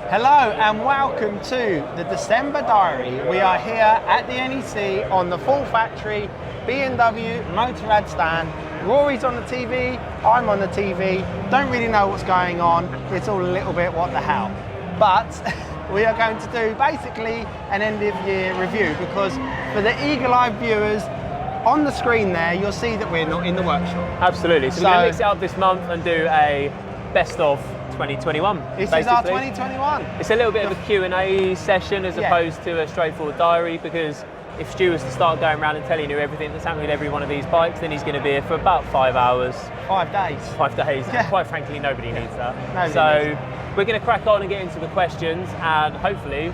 Hello and welcome to the December Diary. We are here at the NEC on the full factory BMW Motorrad stand. Rory's on the TV, I'm on the TV. Don't really know what's going on. It's all a little bit what the hell. But we are going to do basically an end of year review because for the eagle-eyed viewers on the screen there, you'll see that we're not in the workshop. Absolutely. So we're going to mix it up this month and do a best of 2021. This basically is our 2021. It's a little bit of a Q&A session as opposed to a straightforward diary, because if Stu was to start going around and telling you everything that's happening with every one of these bikes, then he's going to be here for about 5 hours. 5 days. 5 days. Yeah. Quite frankly, nobody needs that. Nobody needs it. We're going to crack on and get into the questions, and hopefully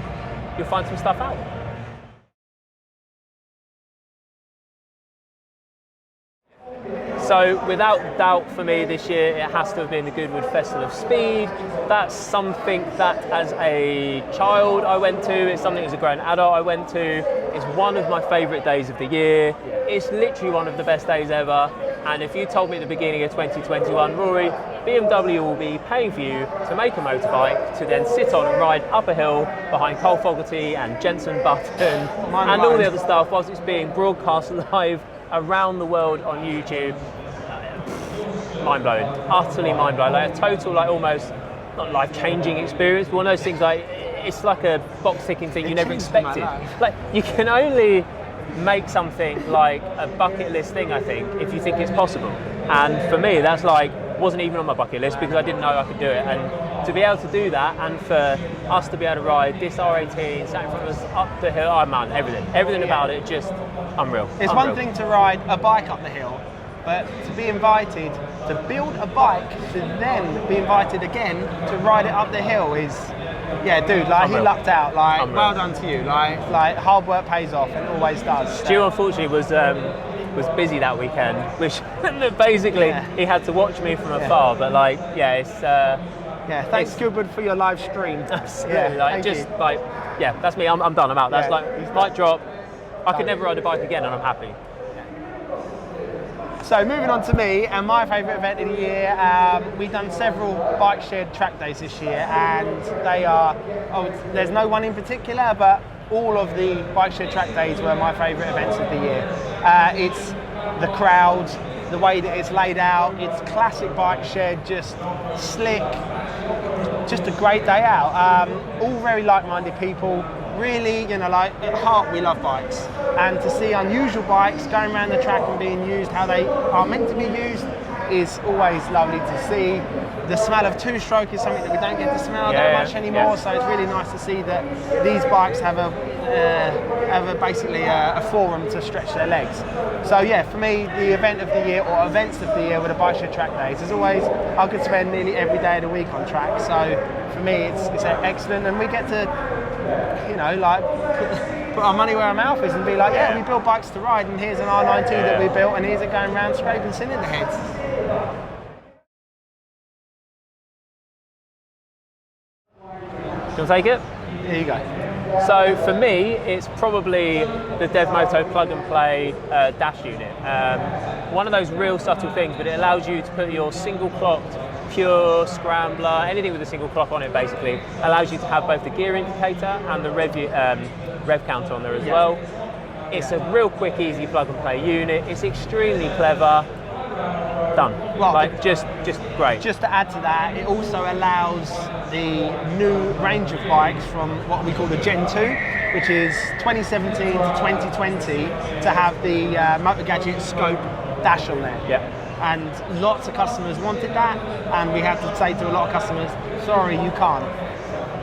you'll find some stuff out. So without doubt for me this year, it has to have been the Goodwood Festival of Speed. That's something that as a child I went to, it's something as a grown adult I went to. It's one of my favourite days of the year. It's literally one of the best days ever. And if you told me at the beginning of 2021, Rory, BMW will be paying for you to make a motorbike to then sit on and ride up a hill behind Cole Fogarty and Jenson Button and all the other stuff whilst it's being broadcast live around the world on YouTube. Mind blowing, utterly mind blowing. Like a total, like almost not life-changing experience, but one of those things like it's like a box-ticking thing you never expected. Like you can only make something like a bucket list thing, I think, if you think it's possible. And for me, that's like wasn't even on my bucket list because I didn't know I could do it. And to be able to do that, and for us to be able to ride this R18 sat in front of us up the hill, oh man, everything about it, just unreal. It's one thing to ride a bike up the hill, but to be invited to build a bike to then be invited again to ride it up the hill is, yeah, dude, like he lucked out. Like, well done to you. Like hard work pays off and always does. Stu unfortunately was busy that weekend, which basically he had to watch me from afar. But like, yeah, it's yeah. Thanks, Goodwood, for your live stream. Absolutely, that's me. I'm done. I'm out. That's mic drop. I could never ride a bike again, and I'm happy. So moving on to me and my favourite event of the year, we've done several bike shared track days this year, and they are, there's no one in particular, but all of the bike shared track days were my favourite events of the year. It's the crowd, the way that it's laid out, it's classic bike shed, just slick, just a great day out. All very like-minded people. Really, you know, like at heart we love bikes, and to see unusual bikes going around the track and being used how they are meant to be used is always lovely to see. The smell of two-stroke is something that we don't get to smell that much anymore, so it's really nice to see that these bikes have basically a forum to stretch their legs. So yeah, for me, the event of the year, or events of the year, were the bike shed track days. As always, I could spend nearly every day of the week on track, so for me it's excellent, and we get to, you know, like put our money where our mouth is and be like, yeah, we build bikes to ride, and here's an R92 that we built, and here's it going around scraping cylinder heads. Do you want to take it? Here you go. So for me, it's probably the DevMoto plug and play dash unit. One of those real subtle things, but it allows you to put your single clocked pure scrambler, anything with a single clock on it basically, allows you to have both the gear indicator and the rev counter on there as well. It's a real quick, easy plug and play unit. It's extremely clever. Done. Well, like just great. Just to add to that, it also allows the new range of bikes from what we call the Gen 2, which is 2017 to 2020, to have the Motor Gadget Scope dash on there. Yeah. And lots of customers wanted that, and we had to say to a lot of customers, sorry, you can't.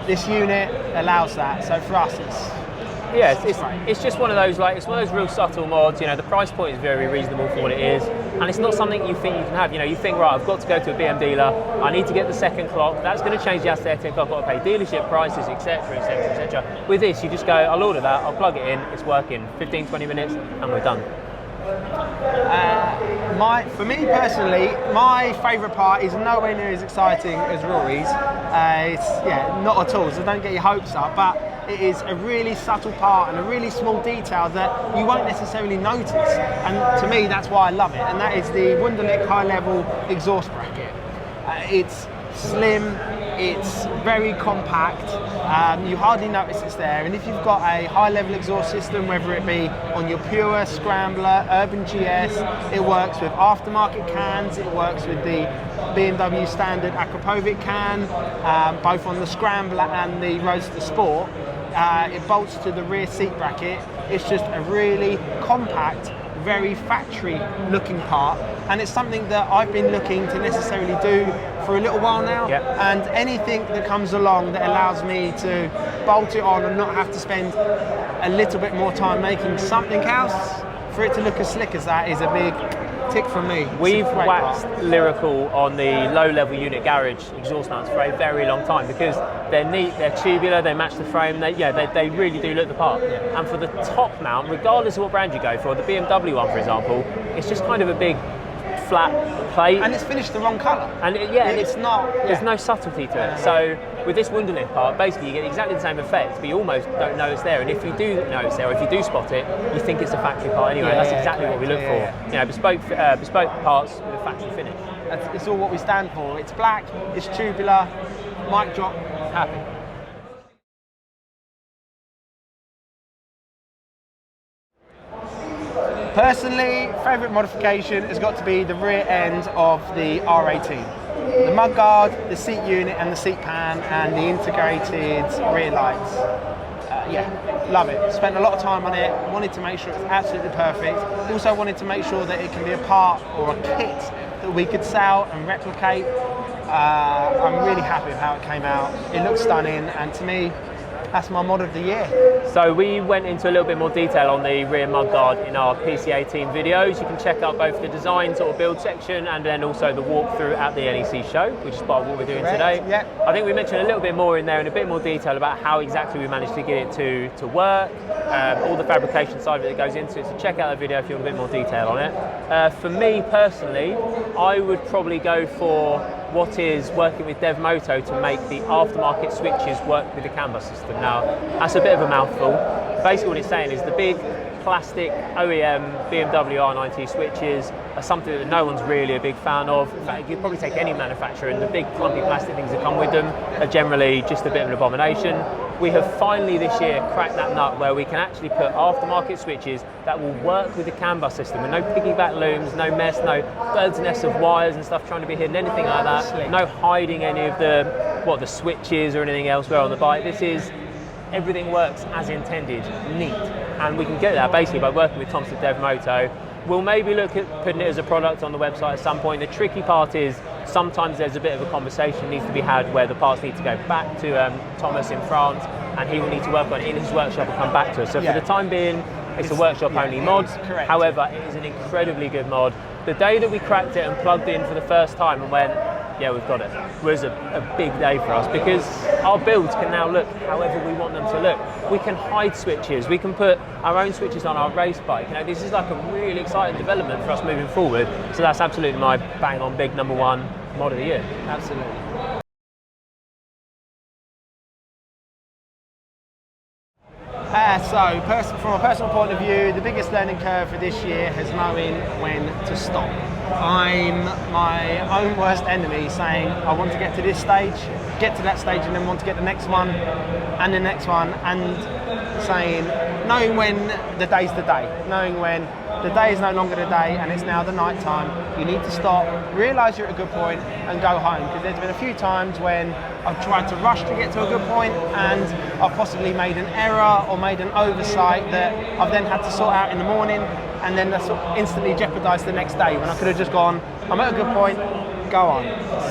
This unit allows that, so for us it's just one of those, like, it's one of those real subtle mods. You know, the price point is very reasonable for what it is, and it's not something you think you can have. You know, you think, right, I've got to go to a BM dealer, I need to get the second clock, that's going to change the aesthetic, I've got to pay dealership prices, etc, etc, etc. With this, you just go, I'll order that, I'll plug it in, it's working, 15-20 minutes, and we're done. For me personally, my favourite part is nowhere near as exciting as Rory's. Not at all, so don't get your hopes up, but it is a really subtle part and a really small detail that you won't necessarily notice, and to me that's why I love it, and that is the Wunderlich high level exhaust bracket. It's slim, It's very compact, you hardly notice it's there, and if you've got a high level exhaust system, whether it be on your Pure, Scrambler, Urban GS, it works with aftermarket cans, it works with the BMW standard Aquapovic can, both on the Scrambler and the Roadster Sport. It bolts to the rear seat bracket. It's just a really compact, very factory looking part, and it's something that I've been looking to necessarily do for a little while now. Yep. And anything that comes along that allows me to bolt it on and not have to spend a little bit more time making something else for it to look as slick as that is a big tick from me. We've waxed lyrical on the low-level unit garage exhaust mounts for a very long time because they're neat, they're tubular, they match the frame, they really do look the part. Yeah. And for the top mount, regardless of what brand you go for, the BMW one, for example, it's just kind of a big flat plate. And it's finished the wrong colour. And it's not. There's no subtlety to it. So with this Wunderlich part, basically you get exactly the same effect, but you almost don't know it's there. And if you do know it's there, or if you do spot it, you think it's a factory part anyway. That's exactly what we look for. You know, bespoke parts with a factory finish. It's all what we stand for. It's black, it's tubular, mic drop, happy. Personally, favourite modification has got to be the rear end of the R18. The mudguard, the seat unit and the seat pan and the integrated rear lights. Love it. Spent a lot of time on it, wanted to make sure it's absolutely perfect. Also wanted to make sure that it can be a part or a kit that we could sell and replicate. I'm really happy with how it came out. It looks stunning, and to me, that's my mod of the year. So we went into a little bit more detail on the rear mudguard in our PC18 videos. You can check out both the design sort of build section and then also the walkthrough at the NEC show, which is part of what we're doing today. Yeah. I think we mentioned a little bit more in there in a bit more detail about how exactly we managed to get it to work, all the fabrication side of it that goes into it. So check out that video if you want a bit more detail on it. For me personally, I would probably go for what is working with DevMoto to make the aftermarket switches work with the CAN bus system. Now, that's a bit of a mouthful. Basically what it's saying is the big plastic OEM BMW R90 switches are something that no one's really a big fan of. In fact, you could probably take any manufacturer and the big clumpy plastic things that come with them are generally just a bit of an abomination. We have finally this year cracked that nut where we can actually put aftermarket switches that will work with the CAN bus system with no piggyback looms, no mess, no bird's nests of wires and stuff trying to be hidden, anything like that. No hiding any of the switches or anything elsewhere on the bike. This is everything works as intended, neat, and we can get that basically by working with Thompson DevMoto. We'll maybe look at putting it as a product on the website at some point. The tricky part is sometimes there's a bit of a conversation needs to be had where the parts need to go back to Thomas in France, and he will need to work on it in his workshop and come back to us. So for the time being, it's a workshop only mod. However, it is an incredibly good mod. The day that we cracked it and plugged in for the first time and went, yeah, we've got it, was a big day for us because our builds can now look however we want them to look. We can hide switches, we can put our own switches on our race bike. You know, this is like a really exciting development for us moving forward. So that's absolutely my bang on big number one mod of the year. Absolutely. From a personal point of view, the biggest learning curve for this year is knowing when to stop. I'm my own worst enemy, saying I want to get to this stage, get to that stage and then want to get the next one and the next one, and saying, knowing when the day's the day, knowing when the day is no longer the day and it's now the night time, you need to stop, realise you're at a good point and go home, because there's been a few times when I've tried to rush to get to a good point and I've possibly made an error or made an oversight that I've then had to sort out in the morning, and then that's instantly jeopardised the next day when I could have just gone, I'm at a good point, go on.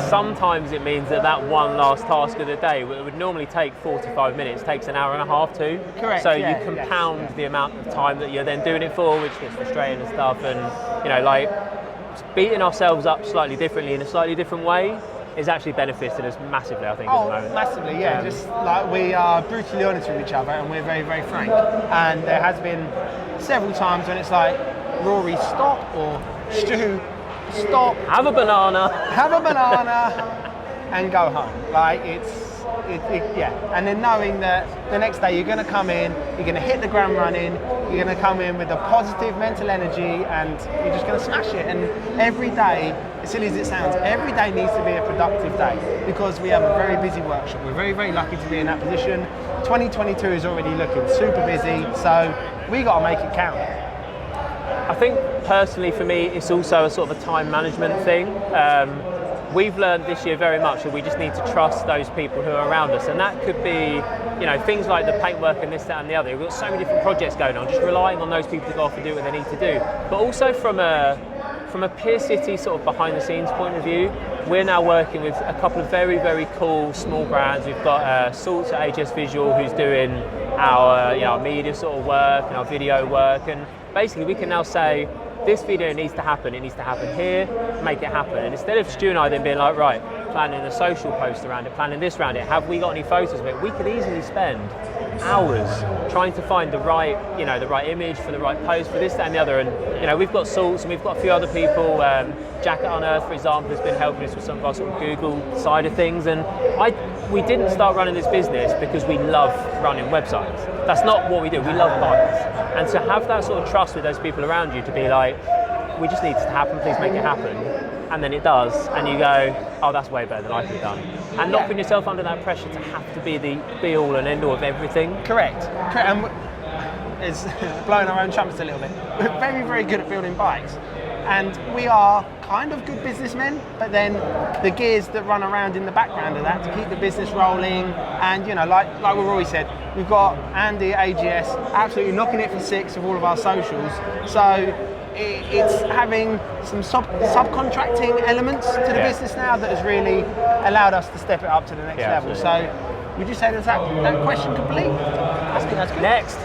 Sometimes it means that one last task of the day, it would normally take 45 minutes, takes an hour and a half too. Correct. So you compound the amount of time that you're then doing it for, which gets frustrating and stuff, and you know, like beating ourselves up slightly differently in a slightly different way is actually benefited us massively, I think, at the moment. Massively, yeah. Just like we are brutally honest with each other and we're very, very frank. And there has been several times when it's like, Rory, stop, or Stu, stop. Have a banana. Have a banana and go home. Like, it's yeah. And then knowing that the next day you're going to come in, you're going to hit the ground running, you're going to come in with a positive mental energy, and you're just going to smash it. And every day, as silly as it sounds, every day needs to be a productive day because we have a very busy workshop. We're very, very lucky to be in that position. 2022 is already looking super busy, so we got to make it count. I think personally for me, it's also a sort of a time management thing. We've learned this year very much that we just need to trust those people who are around us, and that could be, you know, things like the paintwork and this, that, and the other. We've got so many different projects going on, just relying on those people to go off and do what they need to do. But also from a Pier City sort of behind the scenes point of view, we're now working with a couple of very, very cool small brands. We've got Salts at HS Visual, who's doing our, you know, our media sort of work and our video work, and basically we can now say, this video needs to happen, it needs to happen here, make it happen. And instead of Stu and I then being like, right, planning a social post around it, planning this around it, have we got any photos of it? We could easily spend hours trying to find the right, you know, the right image for the right post for this, that, and the other. And you know, we've got Salts and we've got a few other people. Jacket on Earth, for example, has been helping us with some of our sort of Google side of things. And we didn't start running this business because we love running websites. That's not what we do. We love bikes. And to have that sort of trust with those people around you to be like, we just need it to happen, please make it happen. And then it does, and you go, oh, that's way better than I could have done. And not putting yourself under that pressure to have to be the be-all and end-all of everything. Correct. And it's blowing our own trumpets a little bit. We're very, very good at building bikes. And we are kind of good businessmen, but then the gears that run around in the background of that to keep the business rolling. And you know, like we've always said, we've got Andy at AGS absolutely knocking it for 6 of all of our socials. So it's having some subcontracting elements to the business now that has really allowed us to step it up to the next level. Absolutely. So would you say that's that question complete? I think that's good. Next.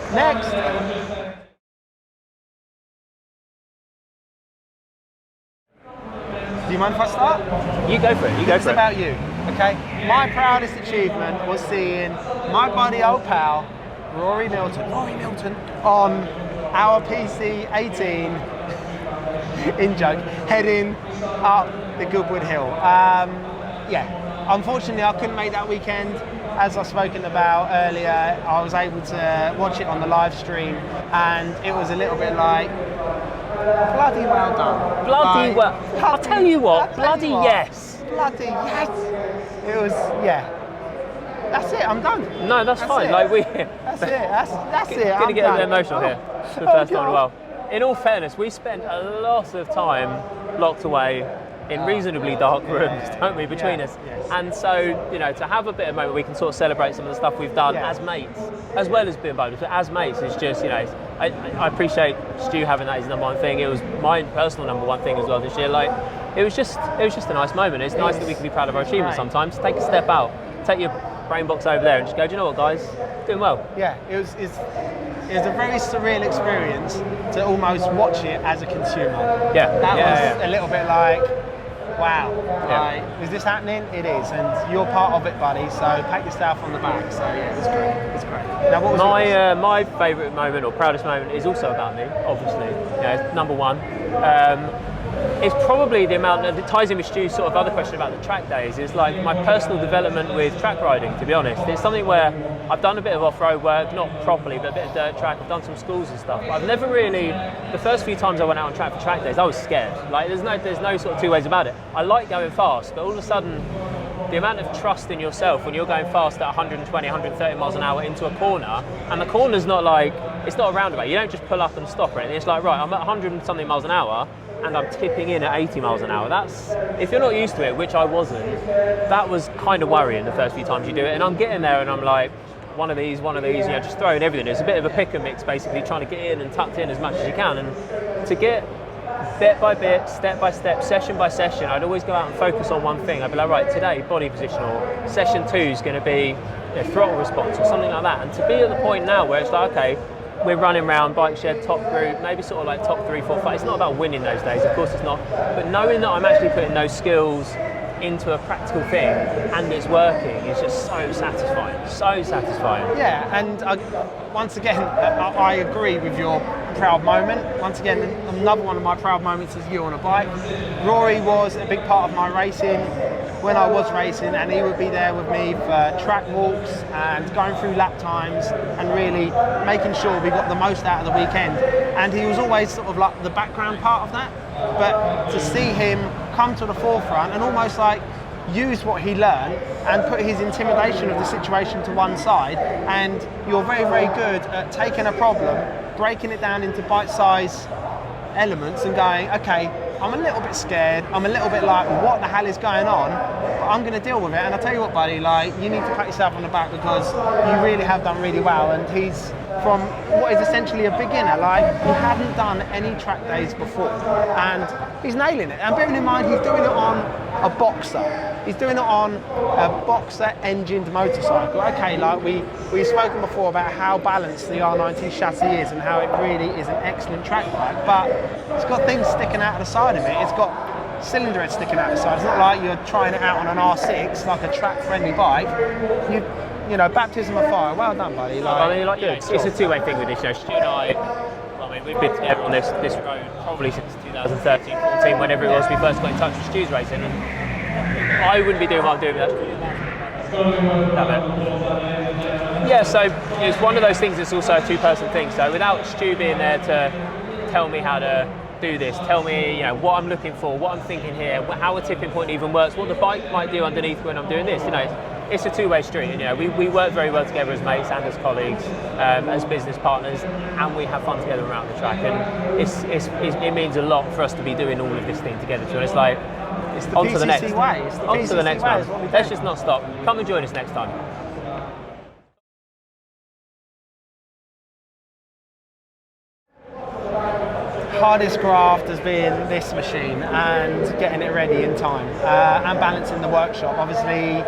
Do you mind if I start? You go for it. It's about you, okay? My proudest achievement was seeing my buddy, old pal, Rory Milton, on our PC 18 in joke, heading up the Goodwood Hill. Unfortunately I couldn't make that weekend. As I've spoken about earlier, I was able to watch it on the live stream, and it was a little bit like, bloody well done. I'll tell you what, bloody yes. Bloody yes. It was, that's it, I'm done. No, that's fine. It. Like that's it. That's it. Gonna get a bit emotional here for the first time in a while. In all fairness, we spent a lot of time locked away in reasonably dark rooms, don't we, between us? Yes. And so, you know, to have a bit of moment, we can sort of celebrate some of the stuff we've done as mates, as well as being bonus. But as mates, it's just, you know, I appreciate Stu having that as number one thing. It was my personal number one thing as well this year. Like, it was just a nice moment. It's nice that we can be proud of our achievements sometimes. Take a step out, take your brain box over there, and just go, do you know what, guys, doing well. Yeah, it was a very surreal experience to almost watch it as a consumer. Yeah, that was a little bit like, wow, like, is this happening? It is, and you're part of it, buddy, so pat yourself on the back. So yeah, it's great. Now, what was my favourite moment or proudest moment is also about me, obviously. Yeah, number one. It's probably the amount that ties in with Stu's sort of other question about the track days, is like my personal development with track riding, to be honest. It's something where I've done a bit of off-road work, not properly, but a bit of dirt track. I've done some schools and stuff. But I've never really, the first few times I went out on track for track days, I was scared. Like, there's no sort of two ways about it. I like going fast, but all of a sudden, the amount of trust in yourself when you're going fast at 120, 130 miles an hour into a corner, and the corner's not like, it's not a roundabout. You don't just pull up and stop or anything. It's like, right, I'm at 100 and something miles an hour, and I'm tipping in at 80 miles an hour. That's, if you're not used to it, which I wasn't, that was kind of worrying the first few times you do it. And I'm getting there and I'm like, one of these, you know, just throwing everything. It's a bit of a pick and mix, basically, trying to get in and tucked in as much as you can. And to get bit by bit, step by step, session by session, I'd always go out and focus on one thing. I'd be like, right, today, body position, or session 2 is going to be, you know, throttle response or something like that. And to be at the point now where it's like, okay, we're running around bike shed, top group, maybe sort of like top 3, 4, 5. It's not about winning those days, of course it's not. But knowing that I'm actually putting those skills into a practical thing and it's working is just so satisfying, so satisfying. Yeah, and once again, I agree with your proud moment. Once again, another one of my proud moments is you on a bike. Rory was a big part of my racing. when I was racing, and he would be there with me for track walks and going through lap times and really making sure we got the most out of the weekend. And he was always sort of like the background part of that, but to see him come to the forefront and almost like use what he learned and put his intimidation of the situation to one side, and you're very, very good at taking a problem, breaking it down into bite-sized elements and going, okay, I'm a little bit scared, I'm a little bit like, what the hell is going on? But I'm going to deal with it. And I tell you what, buddy, like, you need to pat yourself on the back because you really have done really well. And he's from what is essentially a beginner, like, he hadn't done any track days before, and he's nailing it. And bearing in mind, he's doing it on a Boxer. He's doing it on a Boxer engined motorcycle. Okay, like we've spoken before about how balanced the R90 chassis is and how it really is an excellent track bike, but it's got things sticking out of the side of it. It's got cylinder head sticking out the side. It's not like you're trying it out on an R6, like a track-friendly bike. You know, baptism of fire. Well done, buddy. Like, it's a two-way thing with this. You know, Stu and I mean, we've been together on this road probably since 2013, 14, whenever it was we first got in touch with Stu's racing, and I wouldn't be doing what I'm doing without Stu. Yeah, so it's one of those things that's also a two-person thing. So without Stu being there to tell me how to do this, tell me, you know, what I'm looking for, what I'm thinking here, how a tipping point even works, what the bike might do underneath when I'm doing this, you know, it's a two-way street. And, you know, we work very well together as mates and as colleagues, as business partners, and we have fun together around the track. And it means a lot for us to be doing all of this thing together. So it's like, it's the on PCC to the next, way. It's the on PCC to the next way, one. Let's just not stop. Come and join us next time. Hardest graft has been this machine and getting it ready in time and balancing the workshop. Obviously,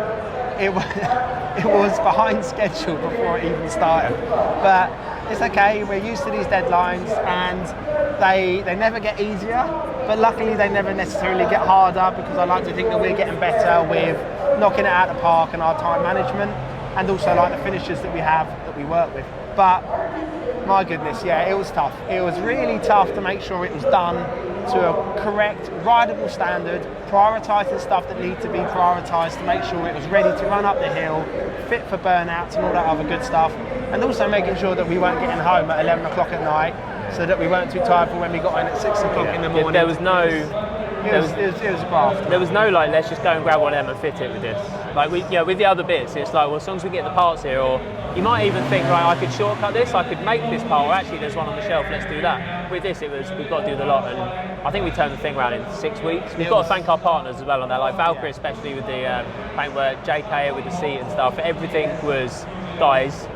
it was behind schedule before it even started, but it's okay. We're used to these deadlines, and they never get easier, but luckily they never necessarily get harder, because I like to think that we're getting better with knocking it out of the park and our time management, and also like the finishes that we have that we work with. But my goodness, yeah, it was tough. It was really tough to make sure it was done to a correct, rideable standard, prioritising stuff that needed to be prioritised to make sure it was ready to run up the hill, fit for burnouts and all that other good stuff, and also making sure that we weren't getting home at 11 o'clock at night, so that we weren't too tired for when we got in at 6 o'clock in the morning. There was no... It was a graft. There was no like, let's just go and grab one of them and fit it with this. Like with the other bits, it's like, well, as long as we get the parts here, or you might even think, right, I could shortcut this, I could make this part, or actually there's one on the shelf, let's do that. With this, we've got to do the lot, and I think we turned the thing around in 6 weeks. We've got to thank our partners as well on that, like Valkyrie especially with the paintwork, JK with the seat and stuff. Everything was, guys,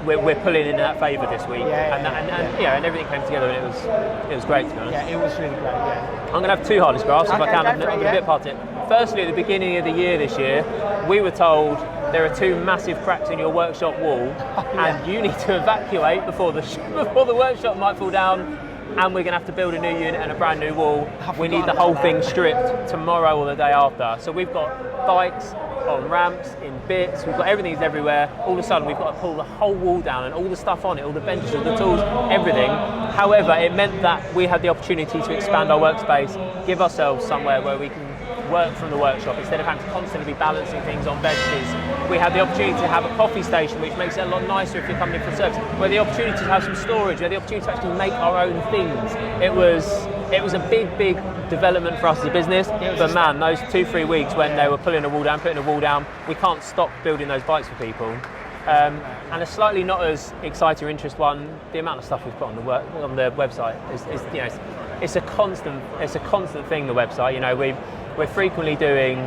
we're pulling in that favour this week, and everything came together, and it was great, to be honest. Yeah, it was really great. Yeah. I'm going to have two hardest graphs if I can. I'm going to bit part it. Firstly, at the beginning of the year this year, we were told there are two massive cracks in your workshop wall, and you need to evacuate before the workshop might fall down, and we're going to have to build a new unit and a brand new wall. We need the whole thing stripped tomorrow or the day after. So we've got bikes on ramps, in bits, we've got everything's everywhere. All of a sudden we've got to pull the whole wall down and all the stuff on it, all the benches, all the tools, everything. However, it meant that we had the opportunity to expand our workspace, give ourselves somewhere where we can work from the workshop instead of having to constantly be balancing things on benches. We had the opportunity to have a coffee station, which makes it a lot nicer if you're coming in for service. We had the opportunity to have some storage, we had the opportunity to actually make our own things. It was a big development for us as a business, but man, those 2-3 weeks when they were pulling a wall down, putting a wall down, we can't stop building those bikes for people. And a slightly not as exciting or interesting one, the amount of stuff we've put on the website is you know, it's a constant thing. The website, you know, we're frequently doing.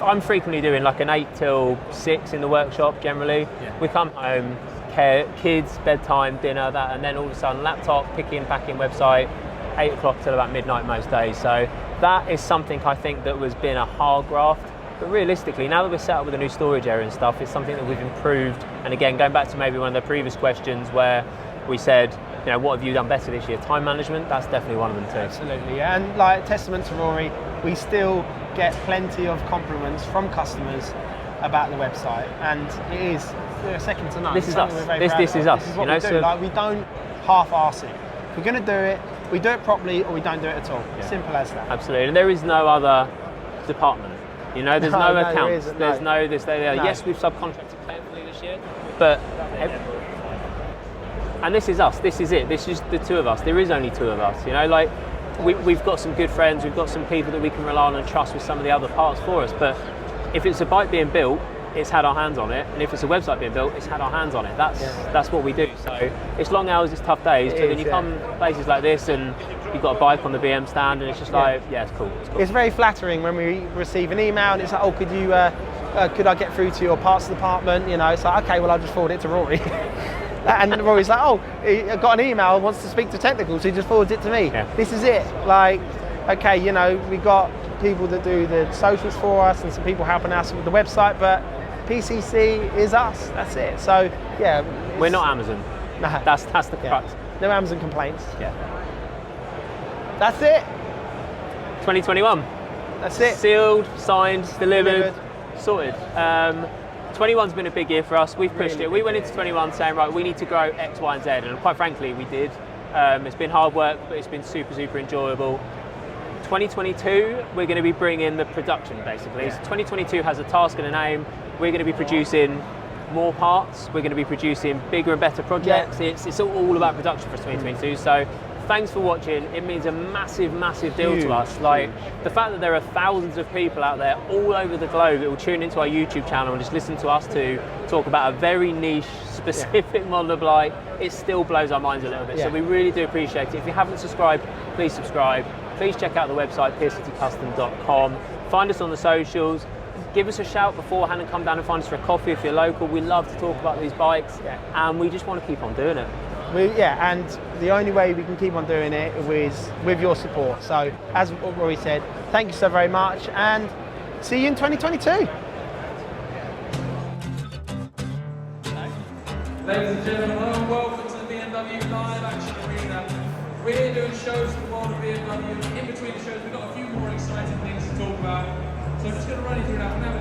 I'm frequently doing like an 8 till 6 in the workshop generally. Yeah. We come home, kids, bedtime, dinner, that, and then all of a sudden laptop, picking, packing, website, 8 o'clock till about midnight most days. So that is something I think that has been a hard graft. But realistically, now that we're set up with a new storage area and stuff, it's something that we've improved. And again, going back to maybe one of the previous questions where we said, you know, what have you done better this year? Time management, that's definitely one of them too. Absolutely, yeah. And like testament to Rory, we still get plenty of compliments from customers about the website, and it is second to none. This is us. This is us. This is what we do. So like, we don't half-arse it. If we're going to do it, we do it properly, or we don't do it at all. Yeah. Simple as that. Absolutely, and there is no other department You know, there's no accounts. There's no this, there. No. Yes, we've subcontracted carefully this year, but and this is us. This is it. This is the two of us. There is only two of us. You know, like we've got some good friends. We've got some people that we can rely on and trust with some of the other parts for us. But if it's a bike being built, it's had our hands on it, and if it's a website being built, it's had our hands on it. That's what we do. So it's long hours, it's tough days, but then you come places like this and you've got a bike on the BM stand, and it's just like, it's cool. It's cool. It's very flattering when we receive an email and it's like, oh, could you, could I get through to your parts department? You know, it's like, okay, well, I'll just forward it to Rory. And then Rory's like, oh, I got an email, wants to speak to technical, so he just forwards it to me. Yeah. This is it. Like, okay, you know, we got people that do the socials for us and some people helping us with the website, but PCC is us. That's it. So yeah, we're not Amazon. No, that's the crux. No Amazon complaints. Yeah. That's it. 2021. That's it. Sealed, signed, delivered. Sorted. 21's been a big year for us. We've pushed it. We went into 21 saying, right, we need to grow X, Y, and Z, and quite frankly, we did. It's been hard work, but it's been super, super enjoyable. 2022, we're going to be bringing the production, basically. Yeah. So 2022 has a task and a name. We're going to be producing more parts. We're going to be producing bigger and better projects. Yeah. It's all about production for 2022. So thanks for watching. It means a massive, massive deal to us. Like the fact that there are thousands of people out there all over the globe that will tune into our YouTube channel and just listen to us to talk about a very niche, specific model of bike, it still blows our minds a little bit. So we really do appreciate it. If you haven't subscribed, please subscribe. Please check out the website, piercitycustom.com. Find us on the socials. Give us a shout beforehand and come down and find us for a coffee if you're local. We love to talk about these bikes, and we just want to keep on doing it. And the only way we can keep on doing it is with your support. So, as Rory said, thank you so very much, and see you in 2022. Ladies and gentlemen, welcome to the BMW Live Action Arena. We're here doing shows for the world of BMW. In between the shows, we've got a few more exciting things to talk about. So I'm just going to run you through now.